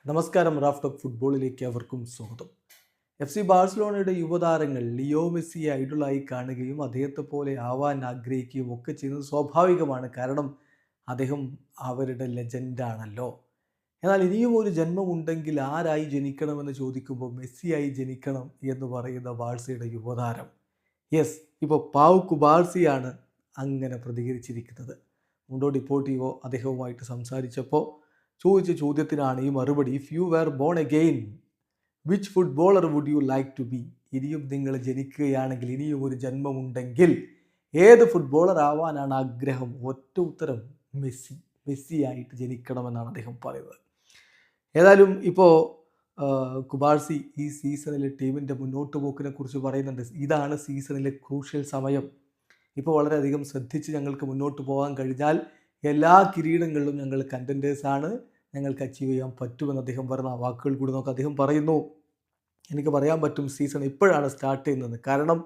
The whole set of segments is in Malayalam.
നമസ്കാരം. റാഫ് ടോക്ക് ഫുട്ബോളിലേക്ക് അവർക്കും സ്വാഗതം. FC ബാഴ്സലോണയുടെ യുവതാരങ്ങൾ ലിയോ മെസ്സിയെ ഐഡലായി കാണുകയും അദ്ദേഹത്തെ പോലെ ആവാൻ ആഗ്രഹിക്കുകയും ഒക്കെ ചെയ്യുന്നത് സ്വാഭാവികമാണ്. കാരണം അദ്ദേഹം അവരുടെ ലെജൻഡാണല്ലോ. എന്നാൽ ഇനിയും ഒരു ജന്മമുണ്ടെങ്കിൽ ആരായി ജനിക്കണമെന്ന് ചോദിക്കുമ്പോൾ മെസ്സിയായി ജനിക്കണം എന്ന് പറയുന്ന ബാഴ്സയുടെ യുവതാരം. യെസ്, ഇപ്പോൾ പാവു കുബാർസിയാണ് അങ്ങനെ പ്രതികരിച്ചിരിക്കുന്നത്. മുണ്ടോ ഡിപ്പോർട്ടീവോ അദ്ദേഹവുമായിട്ട് സംസാരിച്ചപ്പോൾ ചോദിച്ച ചോദ്യത്തിനാണ് ഈ മറുപടി. If you were born again which footballer would you like to be? ഇനിയും നിങ്ങൾ ജനിക്കുകയാണെങ്കിൽ, ഇനിയും ഒരു ജന്മമുണ്ടെങ്കിൽ ഏത് ഫുട്ബോളർ ആവാനാണ് ആഗ്രഹം? ഒറ്റ ഉത്തരം, മെസ്സിയായിട്ട് ജനിക്കണമെന്നാണ് അദ്ദേഹം പറയുന്നത്. ഏതായാലും ഇപ്പോൾ കുബാർസി ഈ സീസണിലെ ടീമിൻ്റെ മുന്നോട്ട് പോക്കിനെ കുറിച്ച് പറയുന്നുണ്ട്. ഇതാണ് സീസണിലെ ക്രൂഷ്യൽ സമയം. ഇപ്പോൾ വളരെയധികം ശ്രദ്ധിച്ച് ഞങ്ങൾക്ക് മുന്നോട്ട് പോകാൻ കഴിഞ്ഞാൽ എല്ലാ കിരീടങ്ങളിലും ഞങ്ങൾ കണ്ടൻറ്റേഴ്സാണ്, ഞങ്ങൾക്ക് അച്ചീവ് ചെയ്യാൻ പറ്റുമെന്ന് അദ്ദേഹം പറഞ്ഞ വാക്കുകൾ കൂടി നോക്കാം. അദ്ദേഹം പറയുന്നു, എനിക്ക് പറയാൻ പറ്റും സീസൺ ഇപ്പോഴാണ് സ്റ്റാർട്ട് ചെയ്യുന്നത്. കാരണം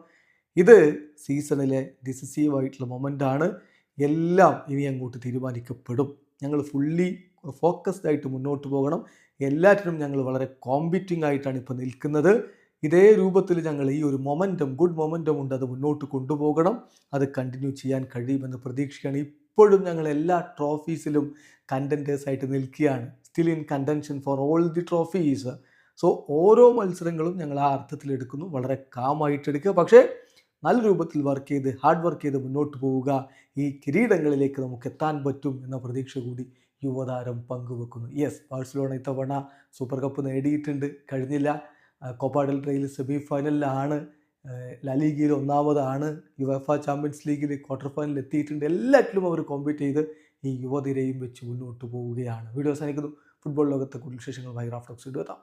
ഇത് സീസണിലെ ഡിസിസീവായിട്ടുള്ള മൊമെൻ്റാണ്. എല്ലാം ഇനി അങ്ങോട്ട് തീരുമാനിക്കപ്പെടും. ഞങ്ങൾ ഫുള്ളി ഫോക്കസ്ഡ് ആയിട്ട് മുന്നോട്ട് പോകണം. എല്ലാറ്റിനും ഞങ്ങൾ വളരെ കോമ്പീറ്റിംഗ് ആയിട്ടാണ് ഇപ്പോൾ നിൽക്കുന്നത്. ഇതേ രൂപത്തിൽ ഞങ്ങൾ ഈ ഒരു ഗുഡ് മൊമെൻറ്റം ഉണ്ട്, അത് മുന്നോട്ട് കൊണ്ടുപോകണം. അത് കണ്ടിന്യൂ ചെയ്യാൻ കഴിയുമെന്ന് പ്രതീക്ഷിക്കുകയാണ്. ഇപ്പോഴും ഞങ്ങൾ എല്ലാ ട്രോഫീസിലും കണ്ടൻറ്റേഴ്സായിട്ട് നിൽക്കുകയാണ്. Still in contention for all the trophies. So ഓരോ മത്സരങ്ങളും ഞങ്ങൾ ആ അർത്ഥത്തിലെടുക്കുന്നു, വളരെ കാമായിട്ടെടുക്കുക. പക്ഷേ നല്ല രൂപത്തിൽ ഹാർഡ് വർക്ക് ചെയ്ത് മുന്നോട്ട് പോവുക. ഈ കിരീടങ്ങളിലേക്ക് നമുക്ക് എത്താൻ പറ്റും എന്ന പ്രതീക്ഷ കൂടി യുവതാരം പങ്കുവെക്കുന്നു. യെസ്, ബാഴ്സലോണ ഇത്തവണ സൂപ്പർ കപ്പ് നേടിയിട്ടുണ്ട്, കഴിഞ്ഞില്ല. കോപ്പ ഡെൽ റേയിൽ സെമി ഫൈനലിലാണ്, ലലീഗയിൽ ഒന്നാമതാണ്, യുവേഫ ചാമ്പ്യൻസ് ലീഗിൽ ക്വാർട്ടർ ഫൈനലിൽ എത്തിയിട്ടുണ്ട്. എല്ലാറ്റിലും അവർ കോമ്പീറ്റ് ചെയ്ത് ഈ യുവതിരയും വെച്ച് മുന്നോട്ട് പോവുകയാണ്. വീഡിയോ അവസാനിക്കുന്നു. ഫുട്ബോൾ ലോകത്തെ കൂടുതൽ വിശേഷങ്ങളുമായി റാഫ് ടോക്സ് എത്താം.